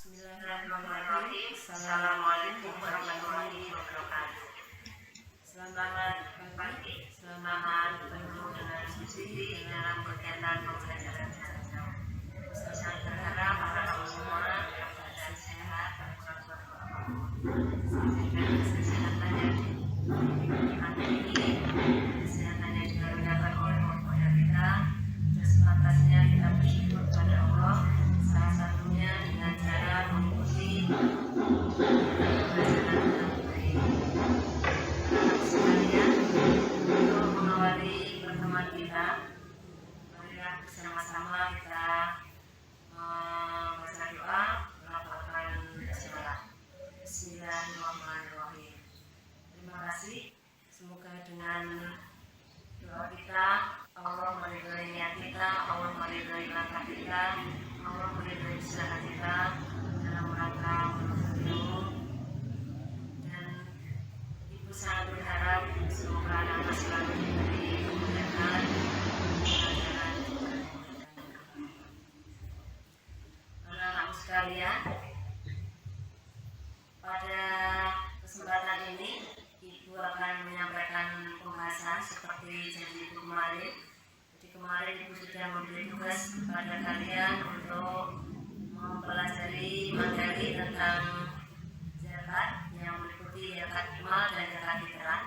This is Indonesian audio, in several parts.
Bismillahirrahmanirrahim. Assalamualaikum warahmatullahi wabarakatuh. Selamat pagi, selamat bertemu dengan Susi dalam kegiatan pembelajaran jarak jauh. Saya berharap para semua dapat sehat dan selamat kesehatannya hari ini, kesehatannya dikaruniakan oleh Allah kita. Sudah sepantasnya kita bersyukur pada Allah, salah satunya dengan cara mengikuti pelajaran yang baik. Sekalian, untuk mengawali pertemuan kita, marilah bersama-sama kita membaca doa, melafalkan basmalah. Bismillahirrahmanirrahim. Terima kasih. Semoga dengan doa kita Allah meridhai niat kita, Allah meridhai langkah kita, Allah meridhai usaha kita dalam rangka menuntut ilmu. Dan Ibu sangat berharap semoga anak selalu diberi kemudahan pelajaran. Anak-anak sekalian, pada kesempatan ini Ibu akan menyampaikan pembahasan seperti janji Ibu kemarin. Jadi kemarin Ibu sudah memberi tugas kepada kalian untuk mempelajari materi tentang zakat yang meliputi zakat mal dan zakat fitrah.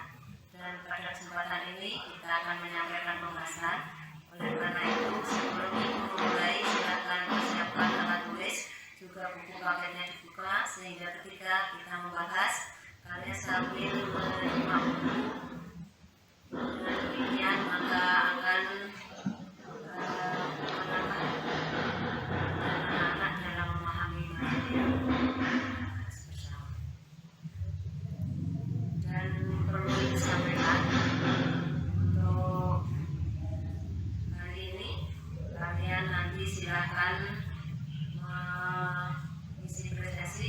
Dan pada kesempatan ini kita akan menyampaikan pembahasan. Oleh karena itu, sebelum Ibu memulai, silakan persiapkan alat tulis, juga buku paketnya dibuka, sehingga ketika kita membahas, kalian sambil menyimak buku. Dengan demikian maka akan anak-anak dalam memahami materi yang dibahas bersama. Dan perlu disampaikan, untuk hari ini kalian nanti silakan mengisi presentasi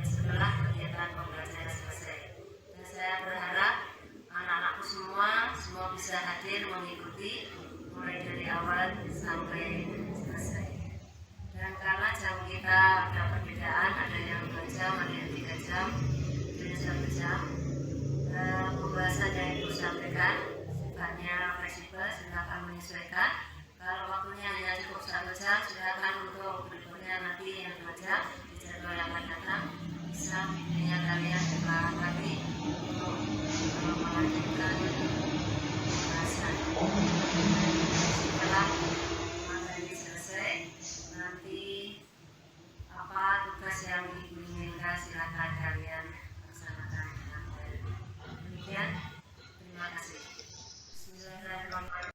setelah kegiatan pembelajaran selesai. Dan saya berharap anak-anakku semua bisa hadir mengikuti mulai dari awal sampai selesai. Dan karena jam kita ada perbedaan, ada yang 2 jam, ada yang 3 jam, ada yang 1 jam, pembahasan yang Ibu sampaikan sifatnya fleksibel, silakan menyesuaikan. Kalau waktunya hanya cukup 1 jam, silakan untuk berikutnya nanti yang 2 jam di jadwal yang akan datang bisa media kalian buka lagi untuk melanjutkan pembahasan. Setelah materi selesai, nanti apa tugas yang Ibu inginkan silakan kalian laksanakan dengan baik. Demikian, terima kasih. Bismillahirrahmanirrahim.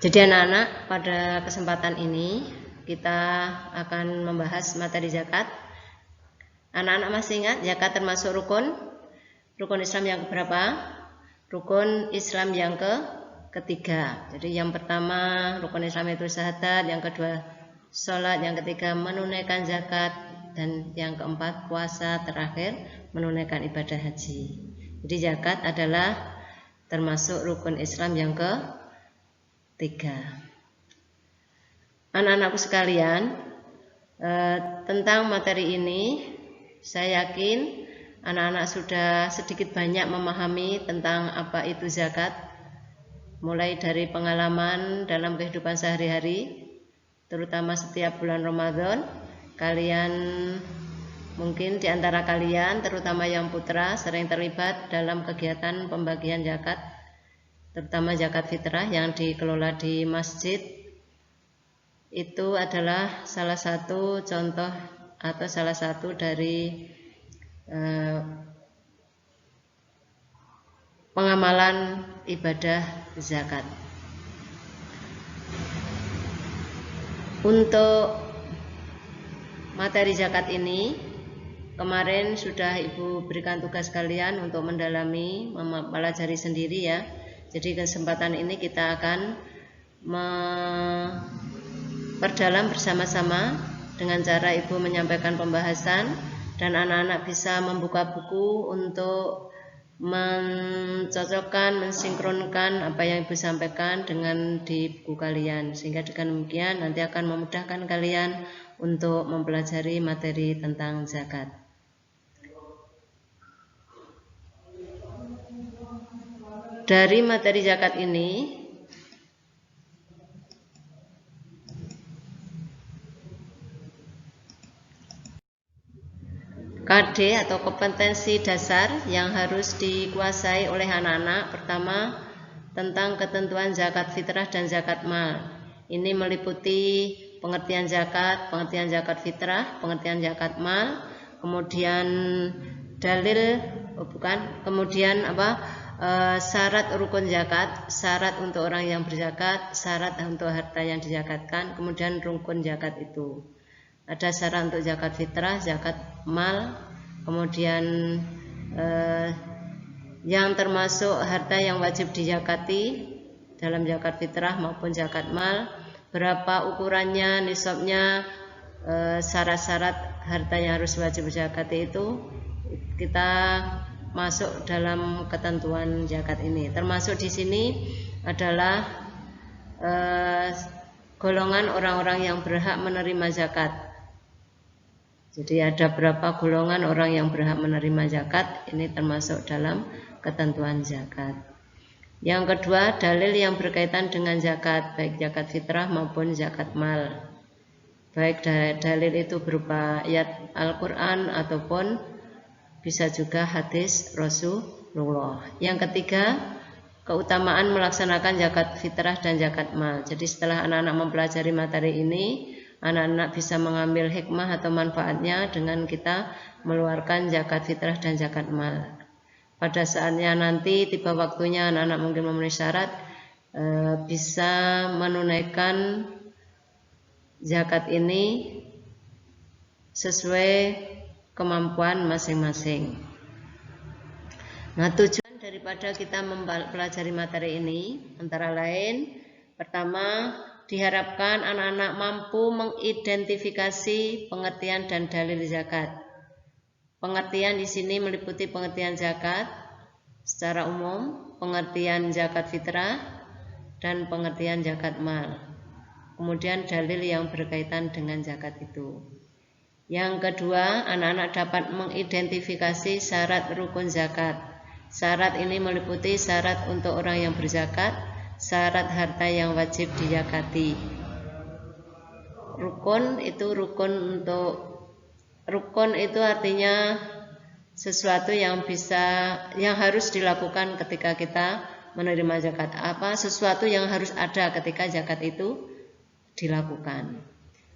Jadi anak-anak, pada kesempatan ini kita akan membahas materi zakat. Anak-anak masih ingat zakat termasuk rukun Islam yang keberapa? Rukun Islam yang ketiga. Jadi yang pertama rukun Islam itu syahadat, yang kedua sholat, yang ketiga menunaikan zakat, dan yang keempat puasa, terakhir menunaikan ibadah haji. Jadi zakat adalah termasuk rukun Islam yang ketiga. Anak-anakku sekalian, tentang materi ini saya yakin anak-anak sudah sedikit banyak memahami tentang apa itu zakat, mulai dari pengalaman dalam kehidupan sehari-hari, terutama setiap bulan Ramadan. Kalian mungkin di antara kalian, terutama yang putra, sering terlibat dalam kegiatan pembagian zakat, terutama zakat fitrah yang dikelola di masjid. Itu adalah salah satu contoh atau salah satu dari pengamalan ibadah zakat. Untuk materi zakat ini kemarin sudah Ibu berikan tugas kalian untuk mendalami, mempelajari sendiri ya. Jadi kesempatan ini kita akan memperdalam bersama-sama dengan cara Ibu menyampaikan pembahasan, dan anak-anak bisa membuka buku untuk mencocokkan, mensinkronkan apa yang Ibu sampaikan dengan di buku kalian, sehingga dengan demikian nanti akan memudahkan kalian untuk mempelajari materi tentang zakat. Dari materi zakat ini KD atau kompetensi dasar yang harus dikuasai oleh anak-anak. Pertama, tentang ketentuan zakat fitrah dan zakat mal. Ini meliputi pengertian zakat fitrah, pengertian zakat mal, kemudian dalil, syarat rukun zakat, syarat untuk orang yang berzakat, syarat untuk harta yang dizakatkan, kemudian rukun zakat itu. Ada syarat untuk zakat fitrah, zakat mal, kemudian yang termasuk harta yang wajib dizakati dalam zakat fitrah maupun zakat mal, berapa ukurannya, nisabnya, syarat-syarat harta yang harus wajib dizakati itu kita masuk dalam ketentuan zakat ini. Termasuk di sini adalah golongan orang-orang yang berhak menerima zakat. Jadi ada berapa golongan orang yang berhak menerima zakat, ini termasuk dalam ketentuan zakat. Yang kedua, dalil yang berkaitan dengan zakat, baik zakat fitrah maupun zakat mal. Baik dalil itu berupa ayat Al-Quran ataupun bisa juga hadis Rasulullah. Yang ketiga, keutamaan melaksanakan zakat fitrah dan zakat mal. Jadi setelah anak-anak mempelajari materi ini, anak-anak bisa mengambil hikmah atau manfaatnya dengan kita meluarkan zakat fitrah dan zakat mal. Pada saatnya nanti tiba waktunya anak-anak mungkin memenuhi syarat, bisa menunaikan zakat ini sesuai kemampuan masing-masing. Nah, tujuan daripada kita mempelajari materi ini antara lain, pertama, diharapkan anak-anak mampu mengidentifikasi pengertian dan dalil zakat. Pengertian di sini meliputi pengertian zakat secara umum, pengertian zakat fitrah, dan pengertian zakat mal. Kemudian dalil yang berkaitan dengan zakat itu. Yang kedua, anak-anak dapat mengidentifikasi syarat rukun zakat. Syarat ini meliputi syarat untuk orang yang berzakat, syarat harta yang wajib dizakati. Rukun itu artinya sesuatu yang harus dilakukan ketika kita menerima zakat. Sesuatu yang harus ada ketika zakat itu dilakukan.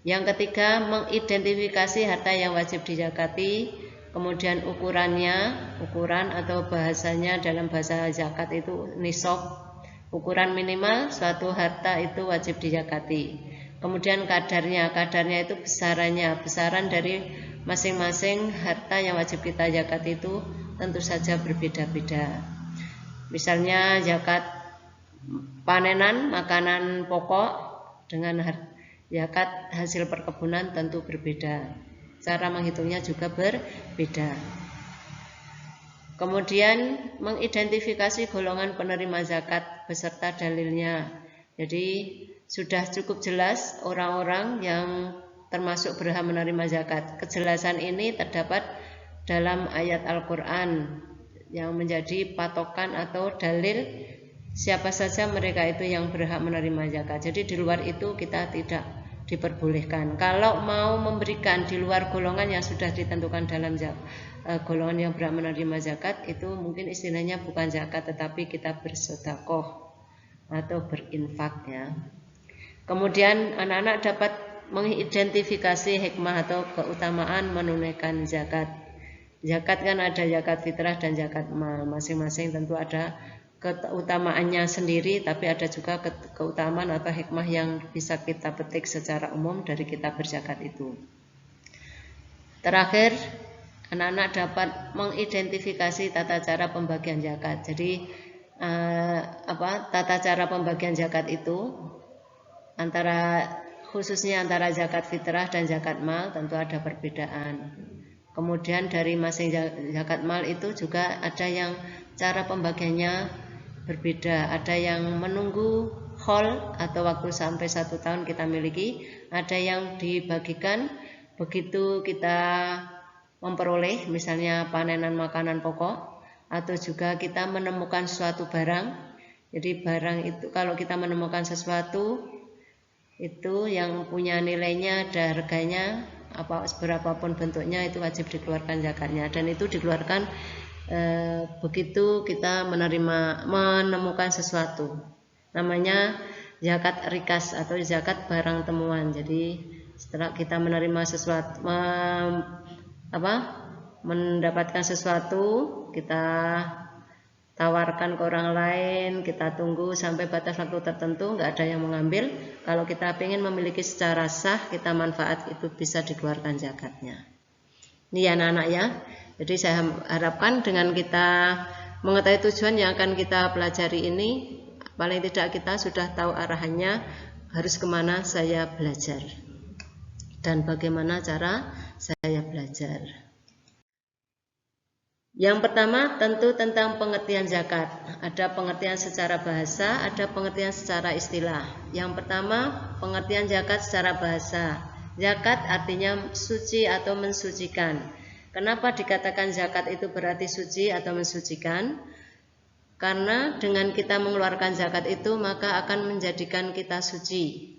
Yang ketiga, mengidentifikasi harta yang wajib dizakati, kemudian ukuran atau bahasanya dalam bahasa zakat itu nisab. Ukuran minimal suatu harta itu wajib dizakati. Kemudian kadarnya itu besaran dari masing-masing harta yang wajib kita zakati itu tentu saja berbeda-beda. Misalnya zakat panenan makanan pokok dengan zakat hasil perkebunan tentu berbeda. Cara menghitungnya juga berbeda. Kemudian mengidentifikasi golongan penerima zakat beserta dalilnya. Jadi sudah cukup jelas orang-orang yang termasuk berhak menerima zakat. Kejelasan ini terdapat dalam ayat Al-Quran yang menjadi patokan atau dalil siapa saja mereka itu yang berhak menerima zakat. Jadi di luar itu kita tidak diperbolehkan. Kalau mau memberikan di luar golongan yang sudah ditentukan dalam golongan yang berhak menerima zakat, itu mungkin istilahnya bukan zakat tetapi kita bersedekah atau berinfak ya. Kemudian anak-anak dapat mengidentifikasi hikmah atau keutamaan menunaikan zakat. Zakat kan ada zakat fitrah dan zakat mal, masing-masing tentu ada keutamaannya sendiri, tapi ada juga keutamaan atau hikmah yang bisa kita petik secara umum dari kita berzakat itu. Terakhir, anak-anak dapat mengidentifikasi tata cara pembagian zakat. Jadi tata cara pembagian zakat itu khususnya antara zakat fitrah dan zakat mal tentu ada perbedaan. Kemudian dari masing zakat mal itu juga ada yang cara pembagiannya berbeda. Ada yang menunggu haul atau waktu sampai 1 tahun kita miliki. Ada yang dibagikan begitu kita memperoleh, misalnya panenan makanan pokok, atau juga kita menemukan suatu barang. Jadi barang itu kalau kita menemukan sesuatu itu yang punya nilainya, ada harganya, berapapun bentuknya itu wajib dikeluarkan zakatnya. Dan itu dikeluarkan begitu kita menemukan sesuatu. Namanya zakat rikas atau zakat barang temuan. Jadi setelah kita menerima sesuatu, mendapatkan sesuatu, kita tawarkan ke orang lain, kita tunggu sampai batas waktu tertentu, nggak ada yang mengambil. Kalau kita ingin memiliki secara sah, kita manfaat itu bisa dikeluarkan zakatnya. Ini anak-anak ya. Jadi saya harapkan dengan kita mengetahui tujuan yang akan kita pelajari ini, paling tidak kita sudah tahu arahannya, harus kemana saya belajar dan bagaimana cara saya belajar. Yang pertama tentu tentang pengertian zakat. Ada pengertian secara bahasa, ada pengertian secara istilah. Yang pertama pengertian zakat secara bahasa. Zakat artinya suci atau mensucikan. Kenapa dikatakan zakat itu berarti suci atau mensucikan? Karena dengan kita mengeluarkan zakat itu maka akan menjadikan kita suci.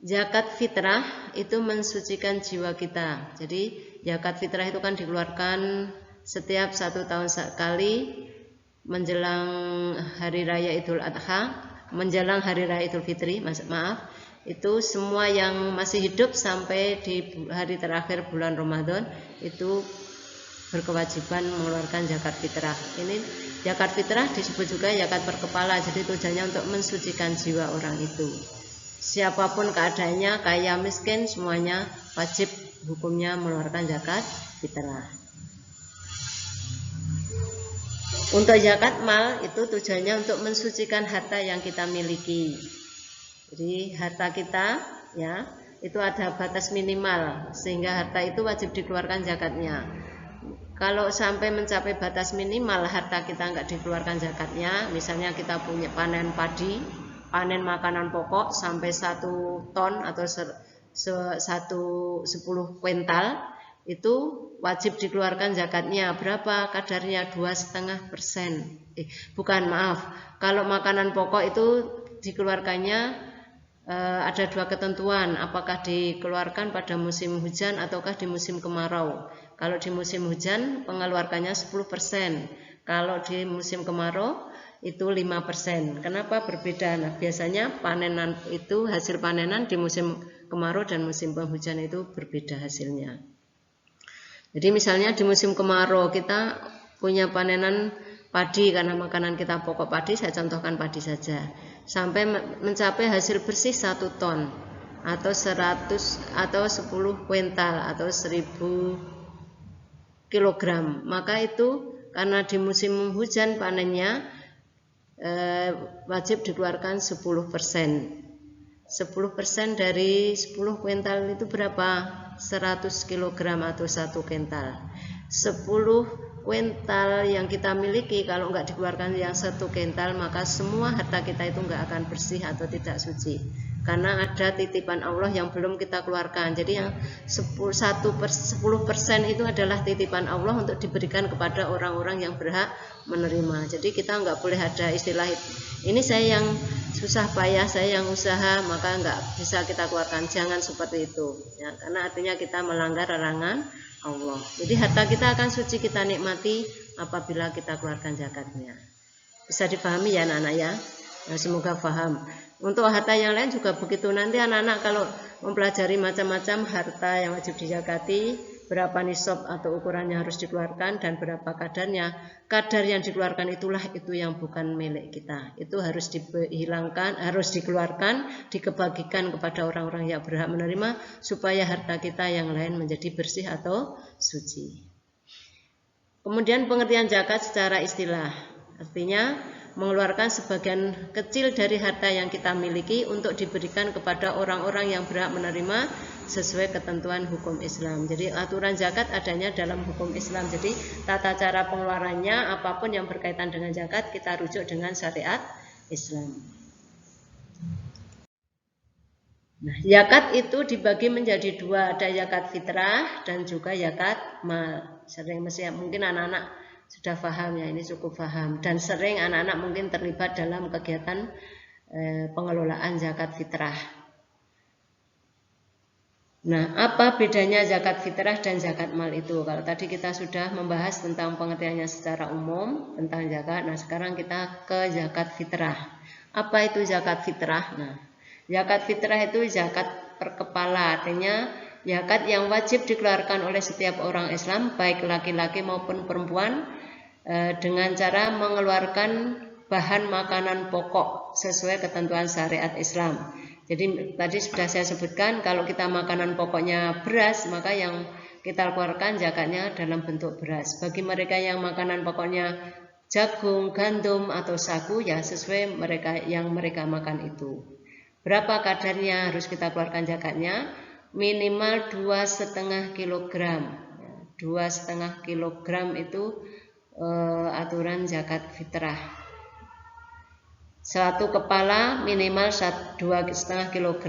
Zakat fitrah itu mensucikan jiwa kita. Jadi zakat fitrah itu kan dikeluarkan setiap 1 tahun sekali menjelang hari raya Idul Adha, menjelang hari raya Idul Fitri, itu semua yang masih hidup sampai di hari terakhir bulan Ramadan itu berkewajiban mengeluarkan zakat fitrah. Ini zakat fitrah disebut juga zakat per kepala. Jadi tujuannya untuk mensucikan jiwa orang itu. Siapapun keadaannya, kaya miskin, semuanya wajib hukumnya mengeluarkan zakat fitrah. Untuk zakat mal itu tujuannya untuk mensucikan harta yang kita miliki. Jadi harta kita ya itu ada batas minimal sehingga harta itu wajib dikeluarkan zakatnya. Kalau sampai mencapai batas minimal harta kita enggak dikeluarkan zakatnya, misalnya kita punya panen padi, panen makanan pokok sampai 1 ton atau 10 kuintal, itu wajib dikeluarkan zakatnya. Berapa kadarnya? 2,5%. Kalau makanan pokok itu dikeluarkannya ada 2 ketentuan, apakah dikeluarkan pada musim hujan ataukah di musim kemarau. Kalau di musim hujan pengeluarkannya 10%, kalau di musim kemarau itu 5%. Kenapa berbeda? Nah, biasanya panenan itu hasil panenan di musim kemarau dan musim penghujan itu berbeda hasilnya. Jadi misalnya di musim kemarau kita punya panenan padi, karena makanan kita pokok padi, saya contohkan padi saja, sampai mencapai hasil bersih 1 ton atau 100 atau 10 kuintal atau 1000 kilogram, maka itu karena di musim hujan panennya wajib dikeluarkan 10%. 10% dari 10 kuintal itu berapa? 100 kg atau 1 kuintal. 10 kuintal yang kita miliki kalau enggak dikeluarkan yang 1 kuintal, maka semua harta kita itu enggak akan bersih atau tidak suci. Karena ada titipan Allah yang belum kita keluarkan. Jadi yang 10% itu adalah titipan Allah untuk diberikan kepada orang-orang yang berhak menerima. Jadi kita enggak boleh ada istilah ini saya yang susah payah, saya yang usaha, maka enggak bisa kita keluarkan. Jangan seperti itu ya, karena artinya kita melanggar larangan Allah. Jadi harta kita akan suci, kita nikmati apabila kita keluarkan zakatnya. Bisa dipahami ya anak-anak ya? Nah, semoga paham. Untuk harta yang lain juga begitu. Nanti anak-anak kalau mempelajari macam-macam harta yang wajib dizakati, berapa nisab atau ukurannya harus dikeluarkan dan berapa kadarnya. Kadar yang dikeluarkan itulah itu yang bukan milik kita. Itu harus dihilangkan, harus dikeluarkan, dikebagikan kepada orang-orang yang berhak menerima supaya harta kita yang lain menjadi bersih atau suci. Kemudian pengertian zakat secara istilah, artinya mengeluarkan sebagian kecil dari harta yang kita miliki untuk diberikan kepada orang-orang yang berhak menerima sesuai ketentuan hukum Islam. Jadi aturan zakat adanya dalam hukum Islam. Jadi tata cara pengeluarannya apapun yang berkaitan dengan zakat kita rujuk dengan syariat Islam. Nah, zakat itu dibagi menjadi 2, ada zakat fitrah dan juga zakat mal. Mungkin anak-anak sudah paham ya, ini cukup paham, dan sering anak-anak mungkin terlibat dalam kegiatan pengelolaan zakat fitrah. Nah, apa bedanya zakat fitrah dan zakat mal itu? Kalau tadi kita sudah membahas tentang pengertiannya secara umum tentang zakat, nah sekarang kita ke zakat fitrah. Apa itu zakat fitrah? Nah, zakat fitrah itu zakat per kepala, artinya zakat yang wajib dikeluarkan oleh setiap orang Islam, baik laki-laki maupun perempuan, dengan cara mengeluarkan bahan makanan pokok sesuai ketentuan syariat Islam. Jadi tadi sudah saya sebutkan, kalau kita makanan pokoknya beras, maka yang kita keluarkan zakatnya dalam bentuk beras. Bagi mereka yang makanan pokoknya jagung, gandum atau sagu, ya sesuai yang mereka makan itu. Berapa kadarnya harus kita keluarkan zakatnya? Minimal 2,5 kg. 2,5 kg itu aturan zakat fitrah. 1 kepala minimal 2,5 kg.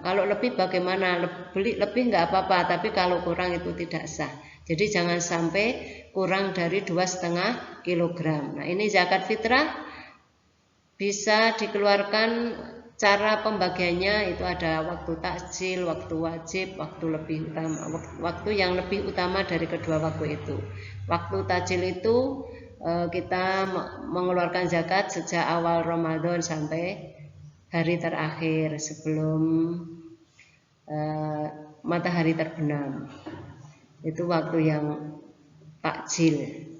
Kalau lebih bagaimana? Lebih nggak apa-apa, tapi kalau kurang itu tidak sah. Jadi jangan sampai kurang dari 2,5 kg. Nah, ini zakat fitrah bisa dikeluarkan. Cara pembagiannya itu ada waktu takjil, waktu wajib, waktu yang lebih utama dari kedua waktu itu. Waktu takjil itu kita mengeluarkan zakat sejak awal Ramadan sampai hari terakhir sebelum matahari terbenam. Itu waktu yang takjil.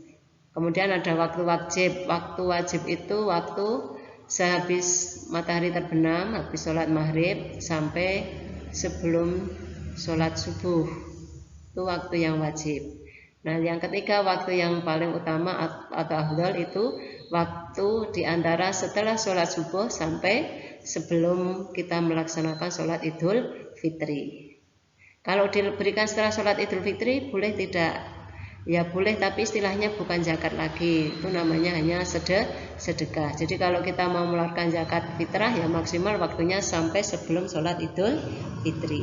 Kemudian ada waktu wajib. Waktu wajib itu waktu sehabis matahari terbenam, habis sholat maghrib sampai sebelum sholat subuh. Itu waktu yang wajib. Nah, yang ketiga waktu yang paling utama atau afdal itu waktu diantara setelah sholat subuh sampai sebelum kita melaksanakan sholat Idul Fitri. Kalau diberikan setelah sholat Idul Fitri boleh tidak? Ya boleh, tapi istilahnya bukan zakat lagi, itu namanya hanya sedekah. Jadi kalau kita mau mengeluarkan zakat fitrah ya maksimal waktunya sampai sebelum sholat Idul Fitri.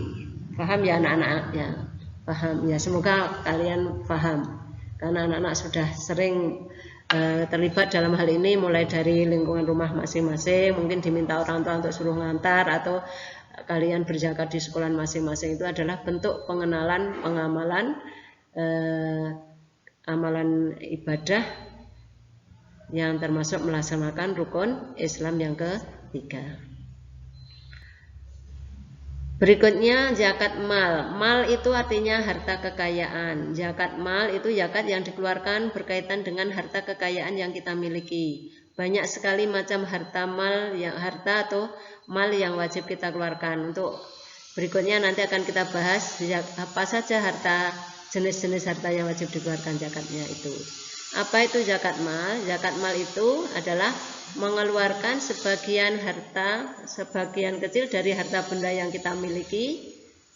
Paham ya anak-anak ya? Paham ya, semoga kalian paham. Karena anak-anak sudah sering terlibat dalam hal ini, mulai dari lingkungan rumah masing-masing, mungkin diminta orang tua untuk suruh ngantar, atau kalian berzakat di sekolah masing-masing. Itu adalah bentuk pengenalan, pengamalan amalan ibadah yang termasuk melaksanakan rukun Islam yang ketiga. Berikutnya zakat mal. Mal itu artinya harta kekayaan. Zakat mal itu zakat yang dikeluarkan berkaitan dengan harta kekayaan yang kita miliki. Banyak sekali macam harta atau mal yang wajib kita keluarkan. Untuk berikutnya nanti akan kita bahas apa saja jenis-jenis harta yang wajib dikeluarkan zakatnya itu. Apa itu zakat mal? Zakat mal itu adalah mengeluarkan sebagian kecil dari harta benda yang kita miliki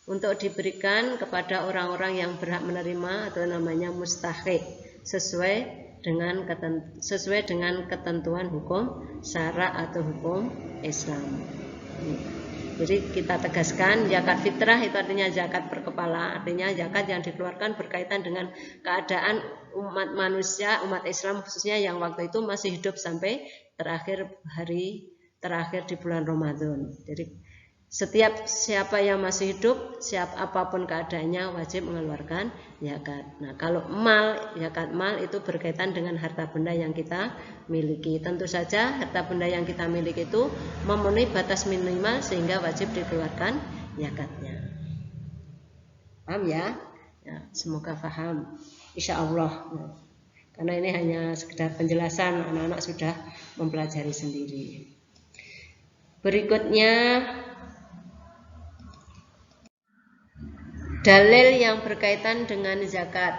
untuk diberikan kepada orang-orang yang berhak menerima atau namanya mustahik sesuai dengan ketentuan hukum syara atau hukum Islam. Jadi kita tegaskan zakat fitrah itu artinya zakat per kepala, artinya zakat yang dikeluarkan berkaitan dengan keadaan umat manusia, umat Islam khususnya yang waktu itu masih hidup sampai hari terakhir di bulan Ramadan. Jadi setiap siapa yang masih hidup, apapun keadaannya wajib mengeluarkan zakat. Nah, kalau zakat mal itu berkaitan dengan harta benda yang kita miliki. Tentu saja harta benda yang kita miliki itu memenuhi batas minimal sehingga wajib dikeluarkan zakatnya. Paham ya? Ya, semoga paham. Insya Allah. Nah, karena ini hanya sekedar penjelasan, anak-anak sudah mempelajari sendiri. Berikutnya dalil yang berkaitan dengan zakat.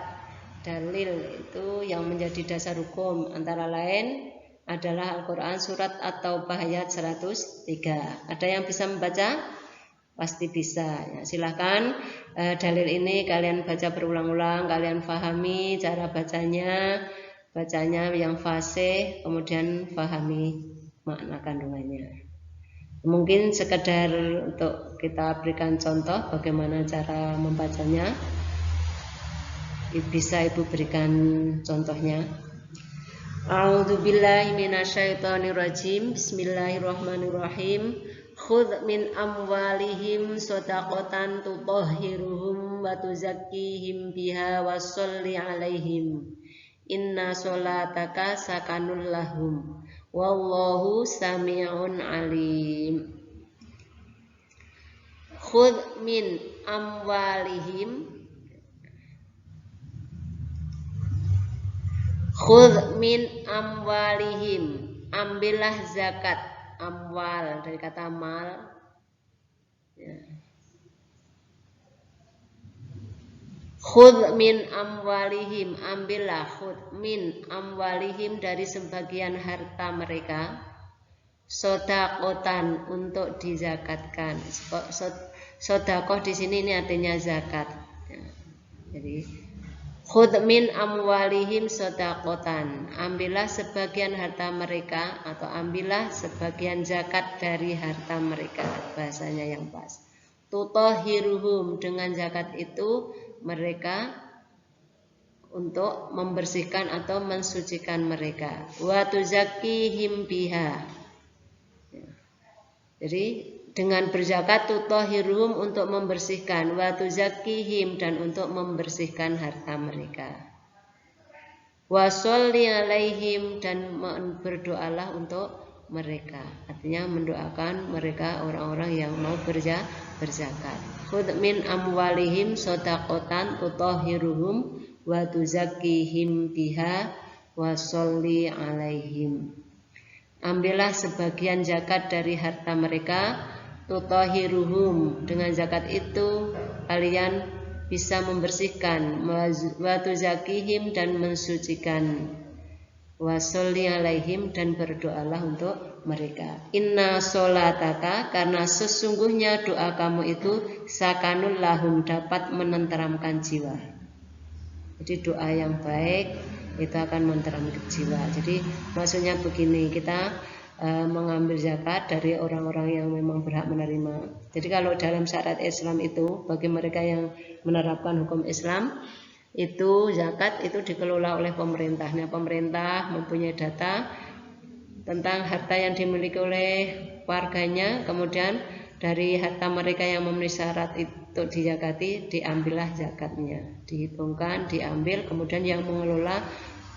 Dalil itu yang menjadi dasar hukum antara lain adalah Al-Quran surat At-Taubah ayat 103. Ada yang bisa membaca? Pasti bisa. Ya, silahkan dalil ini kalian baca berulang-ulang, kalian pahami cara bacanya yang fasih, kemudian pahami makna kandungannya. Mungkin sekedar untuk kita berikan contoh bagaimana cara membacanya. Bisa Ibu berikan contohnya. A'udzubillahi minasyaitonirrajim. Bismillahirrahmanirrahim. Khudh min amwalihim shadaqatan tutahhiruhum wa tuzakkihim biha wa sholli 'alaihim. Inna sholataka sakanul lahum. Wallahu sami'un alim. Khudh min amwalihim. Khudh min amwalihim. Ambillah zakat. Amwal dari kata mal. Ya. Khudh min amwalihim. Ambillah min amwalihim dari sebagian harta mereka. Sodakotan untuk dizakatkan. Sodakoh di sini ini artinya zakat. Ya. Jadi khudh min amwalihim sodakotan. Ambillah sebagian harta mereka atau ambillah sebagian zakat dari harta mereka. Bahasanya yang pas. Tutahhiruhum, dengan zakat itu mereka untuk membersihkan atau mensucikan mereka. Wa tuzakkihim biha. Jadi dengan berzakat tutahhiruhum untuk membersihkan, wa tuzakkihim dan untuk membersihkan harta mereka. Wa sholli 'alaihim dan berdoalah untuk mereka. Artinya mendoakan mereka orang-orang yang mau berzakat. Khudh min amwalihim shadaqatan tutahhiruhum wa tuzakkihim biha wa sholli 'alaihim. Ambillah sebagian zakat dari harta mereka. Tutahhiruhum, dengan zakat itu kalian bisa membersihkan. Wa tuzakkihim dan mensucikan. Wa sholli 'alaihim dan berdoalah untuk mereka. Inna sholataka, karena sesungguhnya doa kamu itu sakanul lahum, dapat menenteramkan jiwa. Jadi doa yang baik itu akan menenteramkan jiwa. Jadi maksudnya begini, kita mengambil zakat dari orang-orang yang memang berhak menerima. Jadi kalau dalam syariat Islam itu bagi mereka yang menerapkan hukum Islam itu zakat itu dikelola oleh pemerintahnya. Pemerintah mempunyai data tentang harta yang dimiliki oleh warganya, kemudian dari harta mereka yang memenuhi syarat itu dizakati, diambillah zakatnya, dihitungkan, diambil, kemudian yang mengelola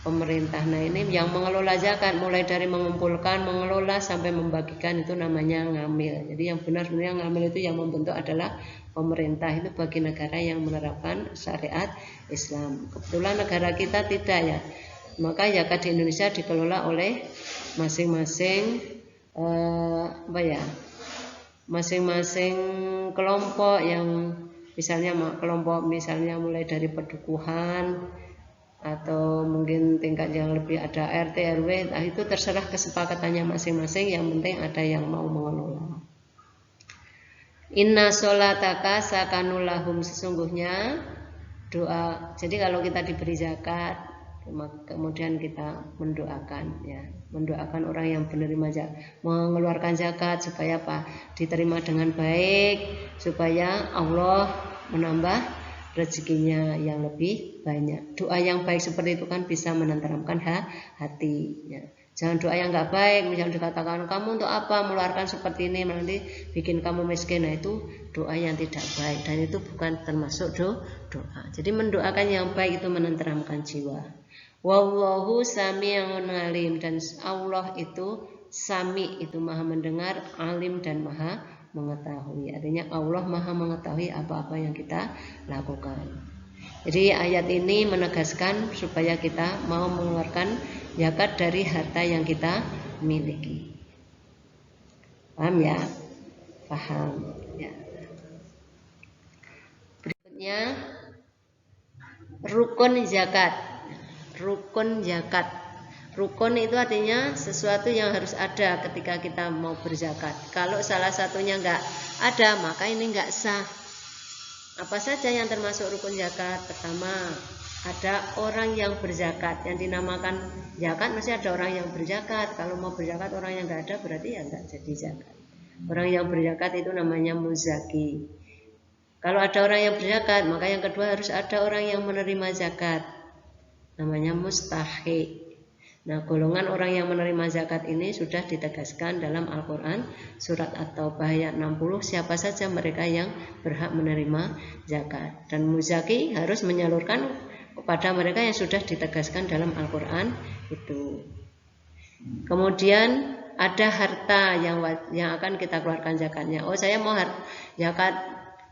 pemerintah. Nah ini yang mengelola zakat mulai dari mengumpulkan, mengelola sampai membagikan itu namanya ngamil. Jadi yang benar-benar ngamil itu yang membentuk adalah pemerintah, itu bagi negara yang menerapkan syariat Islam. Kebetulan negara kita tidak ya, maka zakat di Indonesia dikelola oleh masing-masing masing-masing kelompok yang misalnya mulai dari pedukuhan atau mungkin tingkat yang lebih ada RT RW, nah itu terserah kesepakatannya masing-masing, yang penting ada yang mau mengelola. Inna sholataka sakanul lahum, sesungguhnya doa. Jadi kalau kita diberi zakat, kemudian kita mendoakan ya, mendoakan orang yang menerima zakat, mengeluarkan zakat supaya apa? Diterima dengan baik, supaya Allah menambah rezekinya yang lebih banyak. Doa yang baik seperti itu kan bisa menenteramkan hati ya. Jangan doa yang nggak baik, misalnya dikatakan kamu untuk apa mengeluarkan seperti ini, nanti bikin kamu miskin. Nah itu doa yang tidak baik dan itu bukan termasuk doa. Jadi mendoakan yang baik itu menenteramkan jiwa. Wallahu sami'un alim, dan Allah itu sami, itu maha mendengar, alim dan maha mengetahui. Artinya Allah maha mengetahui apa-apa yang kita lakukan. Jadi ayat ini menegaskan supaya kita mau mengeluarkan zakat dari harta yang kita miliki. Paham ya? Paham ya. Berikutnya rukun zakat. Rukun zakat. Rukun itu artinya sesuatu yang harus ada ketika kita mau berzakat. Kalau salah satunya enggak ada, maka ini enggak sah. Apa saja yang termasuk rukun zakat? Pertama, ada orang yang berzakat. Yang dinamakan zakat mesti ada orang yang berzakat. Kalau mau berzakat orang yang enggak ada, berarti ya enggak jadi zakat. Orang yang berzakat itu namanya muzaki. Kalau ada orang yang berzakat, maka yang kedua harus ada orang yang menerima zakat. Namanya mustahiq. Nah, golongan orang yang menerima zakat ini sudah ditegaskan dalam Al-Quran surat At-Taubah ayat 60, siapa saja mereka yang berhak menerima zakat. Dan muzaki harus menyalurkan kepada mereka yang sudah ditegaskan dalam Al-Quran itu. Kemudian ada harta yang akan kita keluarkan zakatnya. Oh, saya mau zakat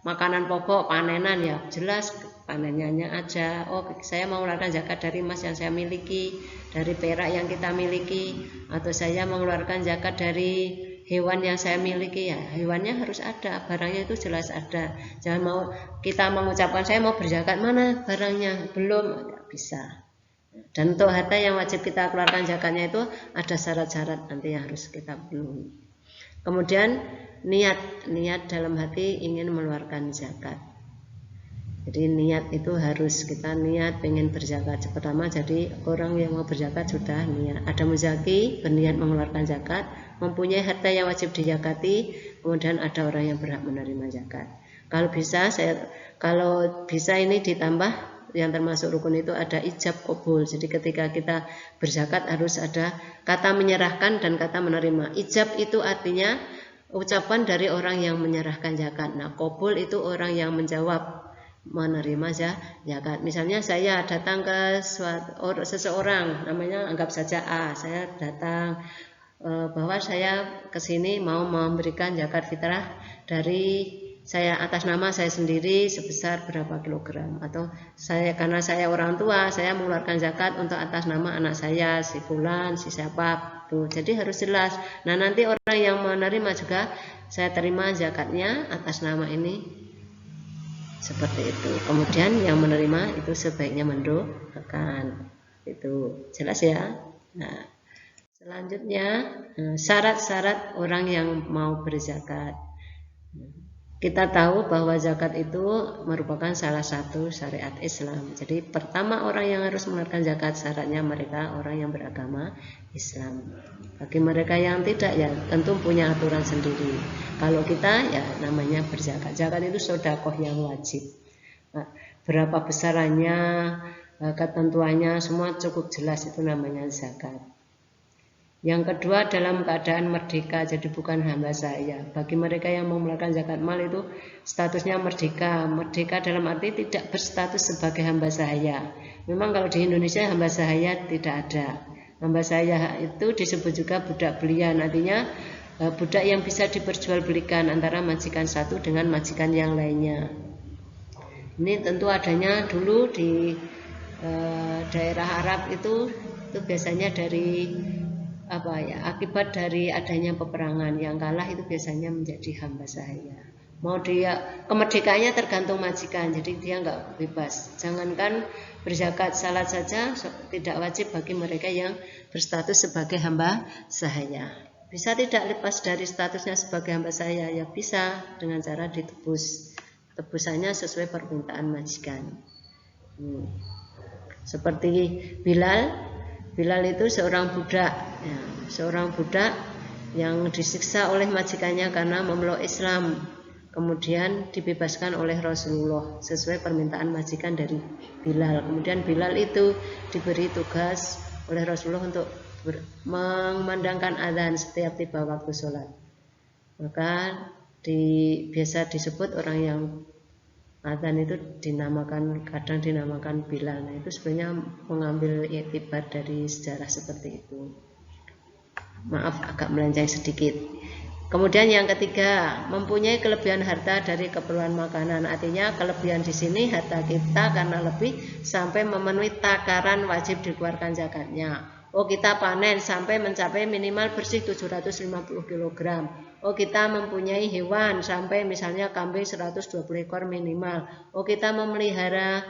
makanan pokok, panenan, ya jelas panenannya aja. Oh, saya mau mengeluarkan zakat dari emas yang saya miliki, dari perak yang kita miliki, atau saya mengeluarkan zakat dari hewan yang saya miliki, ya hewannya harus ada, barangnya itu jelas ada. Jangan mau kita mengucapkan saya mau berzakat, mana barangnya, belum, tidak bisa. Dan untuk harta yang wajib kita keluarkan zakatnya itu ada syarat-syarat nanti yang harus kita penuhi. Kemudian niat dalam hati ingin mengeluarkan zakat. Jadi niat itu harus kita niat pengen berzakat. Pertama, jadi orang yang mau berzakat sudah niat. Ada muzaki berniat mengeluarkan zakat, mempunyai harta yang wajib dizakati, kemudian ada orang yang berhak menerima zakat. Kalau bisa ini ditambah, yang termasuk rukun itu ada ijab qabul. Jadi ketika kita berzakat harus ada kata menyerahkan dan kata menerima. Ijab itu artinya ucapan dari orang yang menyerahkan zakat. Nah, qabul itu orang yang menjawab menerima zakat. Misalnya saya datang ke seseorang, namanya anggap saja A. Saya datang bahwa saya ke sini mau memberikan zakat fitrah dari saya atas nama saya sendiri sebesar berapa kilogram, atau karena saya orang tua, saya mengeluarkan zakat untuk atas nama anak saya si fulan, si siapa tuh. Jadi harus jelas. Nah, nanti orang yang menerima juga saya terima zakatnya atas nama ini, seperti itu. Kemudian yang menerima itu sebaiknya mendoakan. Itu jelas ya. Nah, selanjutnya syarat-syarat orang yang mau berzakat. Kita tahu bahwa zakat itu merupakan salah satu syariat Islam. Jadi pertama orang yang harus mengeluarkan zakat syaratnya mereka orang yang beragama Islam. Bagi mereka yang tidak, ya tentu punya aturan sendiri. Kalau kita ya namanya berzakat. Zakat itu sedekah yang wajib. Nah, berapa besarannya, ketentuannya semua cukup jelas, itu namanya zakat. Yang kedua, dalam keadaan merdeka, jadi bukan hamba sahaya. Bagi mereka yang mau mengeluarkan zakat mal itu statusnya merdeka. Merdeka dalam arti tidak berstatus sebagai hamba sahaya. Memang kalau di Indonesia hamba sahaya tidak ada. Hamba sahaya itu disebut juga budak belian, artinya budak yang bisa diperjualbelikan antara majikan satu dengan majikan yang lainnya. Ini tentu adanya dulu di daerah Arab itu biasanya dari akibat dari adanya peperangan, yang kalah itu biasanya menjadi hamba sahaya. Mau dia kemerdekaannya tergantung majikan, jadi dia nggak bebas. Jangankan berzakat, salat saja tidak wajib bagi mereka yang berstatus sebagai hamba sahaya. Bisa tidak lepas dari statusnya sebagai hamba sahaya? Ya bisa, dengan cara ditebus. Tebusannya sesuai permintaan majikan. Seperti Bilal itu seorang budak, seorang budak yang disiksa oleh majikannya karena memeluk Islam, kemudian dibebaskan oleh Rasulullah sesuai permintaan majikan dari Bilal. Kemudian Bilal itu diberi tugas oleh Rasulullah untuk memandangkan adzan setiap tiba waktu sholat. Maka biasa disebut orang yang adzan itu kadang dinamakan Bilal. Nah, itu sebenarnya mengambil iktibar dari sejarah seperti itu. Maaf agak melenceng sedikit. Kemudian yang ketiga, mempunyai kelebihan harta dari keperluan makanan. Artinya kelebihan di sini harta kita karena lebih sampai memenuhi takaran wajib dikeluarkan zakatnya. Oh, kita panen sampai mencapai minimal bersih 750 kg. Oh, kita mempunyai hewan sampai misalnya kambing 120 ekor minimal. Oh, kita memelihara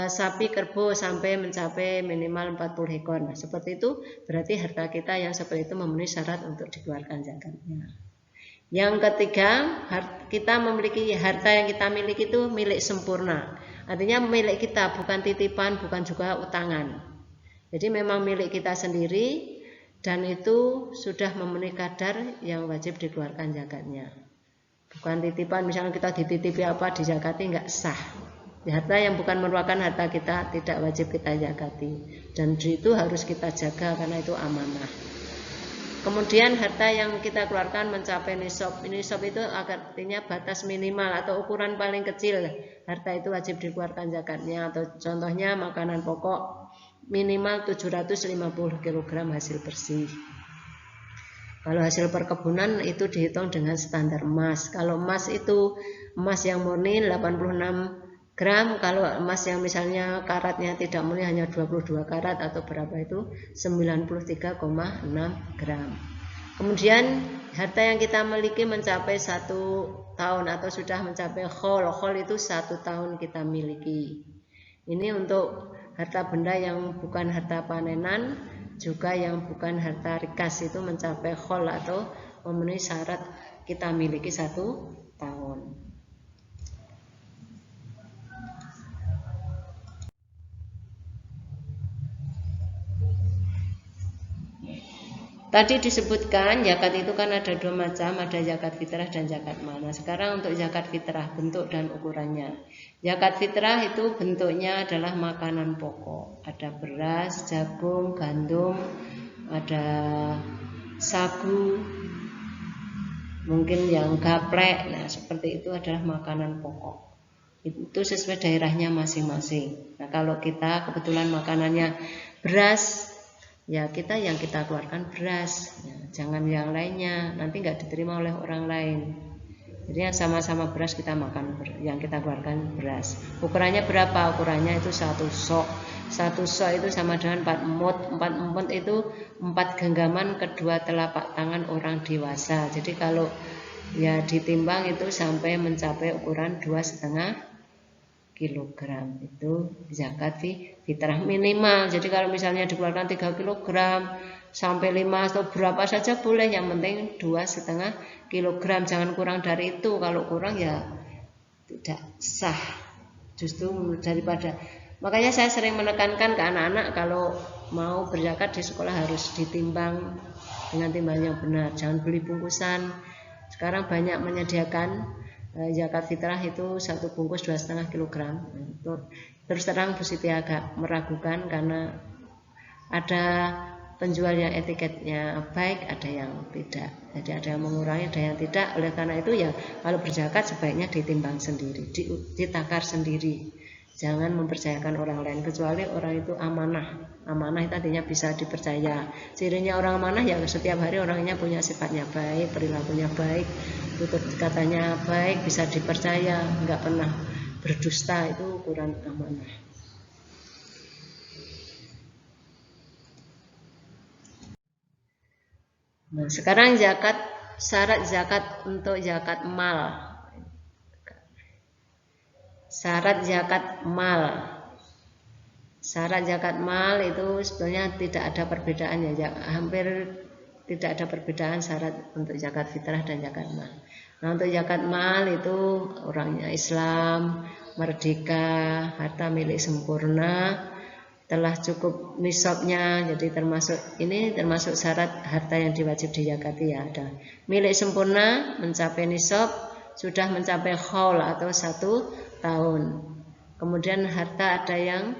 sapi kerbau sampai mencapai minimal 40 ekor. Nah, seperti itu berarti harta kita yang seperti itu memenuhi syarat untuk dikeluarkan zakatnya. Yang ketiga, kita memiliki harta yang kita miliki itu milik sempurna. Artinya milik kita, bukan titipan, bukan juga utangan. Jadi memang milik kita sendiri dan itu sudah memenuhi kadar yang wajib dikeluarkan zakatnya. Bukan titipan, misalnya kita dititipi apa dizakati nggak sah. Harta yang bukan merupakan harta kita tidak wajib kita zakati. Dan itu harus kita jaga karena itu amanah. Kemudian harta yang kita keluarkan mencapai nisab. Nisab itu artinya batas minimal atau ukuran paling kecil. Harta itu wajib dikeluarkan zakatnya. Atau contohnya makanan pokok minimal 750 kg hasil bersih. Kalau hasil perkebunan itu dihitung dengan standar emas. Kalau emas itu emas yang murni 86 gram. Kalau emas yang misalnya karatnya tidak murni hanya 22 karat atau berapa itu 93,6 gram. Kemudian harta yang kita miliki mencapai 1 tahun atau sudah mencapai khol. Khol itu 1 tahun kita miliki. Ini untuk harta benda yang bukan harta panenan, juga yang bukan harta rikas itu mencapai khol atau memenuhi syarat kita miliki 1 tahun. Tadi disebutkan zakat itu kan ada 2 macam, ada zakat fitrah dan zakat mal. Nah, sekarang untuk zakat fitrah, bentuk dan ukurannya. Zakat fitrah itu bentuknya adalah makanan pokok. Ada beras, jagung, gandum, ada sagu, mungkin yang gaplek. Nah, seperti itu adalah makanan pokok. Itu sesuai daerahnya masing-masing. Nah, kalau kita kebetulan makanannya beras, ya kita yang kita keluarkan beras, ya, jangan yang lainnya, nanti nggak diterima oleh orang lain. Jadi yang sama-sama beras kita makan, yang kita keluarkan beras. Ukurannya berapa? Ukurannya itu 1 sok. 1 sok itu sama dengan 4 emut. 4 emut itu 4 genggaman kedua telapak tangan orang dewasa. Jadi kalau ya ditimbang itu sampai mencapai ukuran 2,5 kilogram, itu zakat fitrah minimal. Jadi kalau misalnya dikeluarkan 3 kilogram sampai 5 atau berapa saja boleh, yang penting 2,5 kilogram, jangan kurang dari itu. Kalau kurang ya tidak sah. Justru daripada, makanya saya sering menekankan ke anak-anak kalau mau berzakat di sekolah harus ditimbang dengan timbangan yang benar, jangan beli bungkusan. Sekarang banyak menyediakan zakat fitrah itu 1 bungkus 2,5 kilogram. Terus terang Bu Siti agak meragukan karena ada penjual yang etiketnya baik, ada yang tidak. Jadi ada yang mengurangi, ada yang tidak. Oleh karena itu ya kalau berzakat sebaiknya ditimbang sendiri, ditakar sendiri. Jangan mempercayakan orang lain, kecuali orang itu amanah. Amanah itu artinya bisa dipercaya. Cirinya orang amanah ya setiap hari orangnya punya sifatnya baik, perilakunya baik, tutur katanya baik, bisa dipercaya, nggak pernah berdusta, itu ukuran amanah. Nah, sekarang zakat, syarat zakat untuk zakat mal. Syarat zakat mal. Syarat zakat mal itu sebenarnya tidak ada perbedaan ya, hampir tidak ada perbedaan syarat untuk zakat fitrah dan zakat mal. Nah, untuk zakat mal itu orangnya Islam, merdeka, harta milik sempurna, telah cukup nisabnya, jadi termasuk syarat harta yang diwajib dizakati ya, ada milik sempurna, mencapai nisab, sudah mencapai haul atau 1 tahun. Kemudian harta ada yang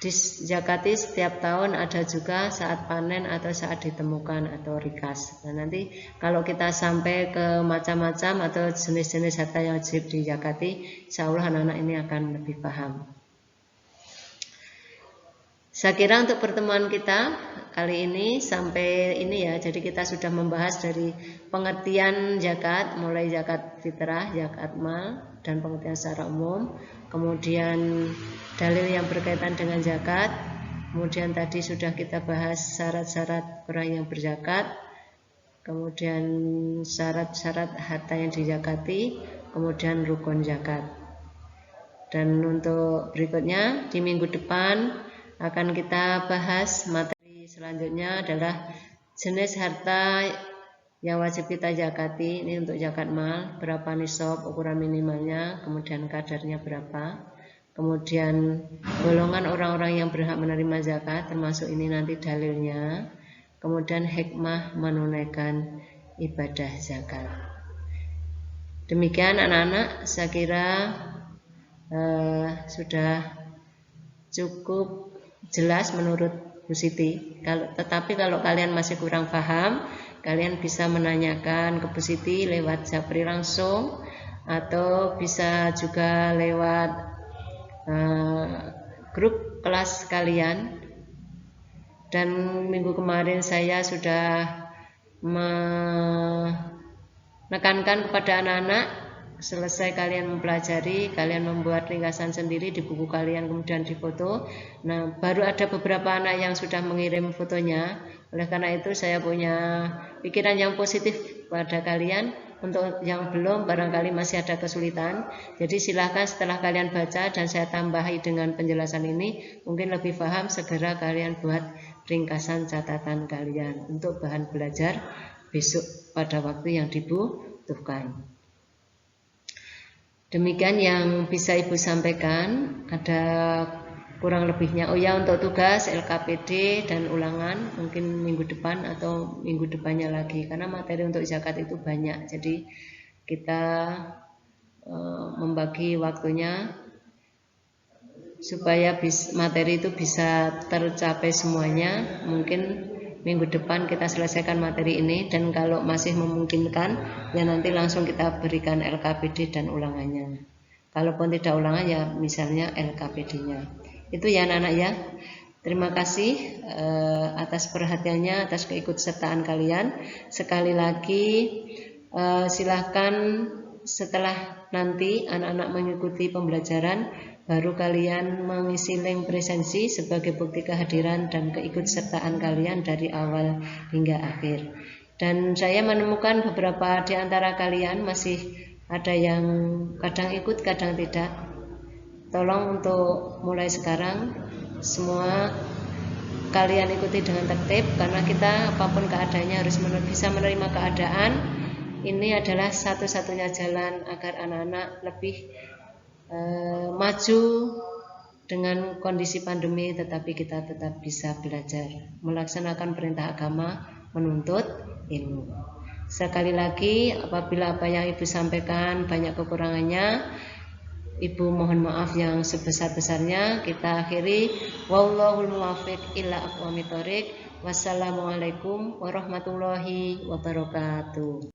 dizakati setiap tahun, ada juga saat panen atau saat ditemukan atau rikas. Nah, nanti kalau kita sampai ke macam-macam atau jenis-jenis harta yang wajib dizakati, insya Allah anak-anak ini akan lebih paham. Saya kira untuk pertemuan kita kali ini sampai ini ya. Jadi kita sudah membahas dari pengertian zakat, mulai zakat fitrah, zakat mal, dan pengertian secara umum. Kemudian dalil yang berkaitan dengan zakat. Kemudian tadi sudah kita bahas syarat-syarat orang yang berzakat. Kemudian syarat-syarat harta yang dizakati. Kemudian rukun zakat. Dan untuk berikutnya di minggu depan akan kita bahas materi selanjutnya adalah jenis harta yang wajib kita zakati. Ini untuk zakat mal, berapa nisab, ukuran minimalnya, kemudian kadarnya berapa, kemudian golongan orang-orang yang berhak menerima zakat, termasuk ini nanti dalilnya, kemudian hikmah menunaikan ibadah zakat. Demikian anak-anak, saya kira sudah cukup jelas menurut Bu Siti. Tetapi kalau kalian masih kurang paham, kalian bisa menanyakan ke Bu Siti lewat Japri langsung, atau bisa juga lewat grup kelas kalian. Dan minggu kemarin saya sudah menekankan kepada anak-anak, selesai kalian mempelajari, kalian membuat ringkasan sendiri di buku kalian, kemudian difoto. Nah, baru ada beberapa anak yang sudah mengirim fotonya. Oleh karena itu saya punya pikiran yang positif pada kalian. Untuk yang belum, barangkali masih ada kesulitan. Jadi silahkan setelah kalian baca dan saya tambahi dengan penjelasan ini, mungkin lebih paham, segera kalian buat ringkasan catatan kalian untuk bahan belajar besok pada waktu yang dibutuhkan. Demikian yang bisa Ibu sampaikan, ada kurang lebihnya. Oh ya, untuk tugas LKPD dan ulangan mungkin minggu depan atau minggu depannya lagi, karena materi untuk zakat itu banyak. Jadi kita membagi waktunya supaya materi itu bisa tercapai semuanya. Mungkin minggu depan kita selesaikan materi ini, dan kalau masih memungkinkan ya nanti langsung kita berikan LKPD dan ulangannya. Kalaupun tidak ulangan ya misalnya LKPD-nya. Itu ya anak-anak ya. Terima kasih atas perhatiannya, atas keikutsertaan kalian. Sekali lagi silahkan setelah nanti anak-anak mengikuti pembelajaran, baru kalian mengisi link presensi sebagai bukti kehadiran dan keikutsertaan kalian dari awal hingga akhir. Dan saya menemukan beberapa di antara kalian masih ada yang kadang ikut, kadang tidak. Tolong untuk mulai sekarang semua kalian ikuti dengan tertib, karena kita apapun keadaannya harus bisa menerima keadaan. Ini adalah satu-satunya jalan agar anak-anak lebih maju dengan kondisi pandemi, tetapi kita tetap bisa belajar, melaksanakan perintah agama, menuntut ilmu. Sekali lagi, apabila apa yang Ibu sampaikan banyak kekurangannya, Ibu mohon maaf yang sebesar-besarnya. Kita akhiri, wallahul muwaffiq ila aqwamit thoriq. Wassalamualaikum warahmatullahi wabarakatuh.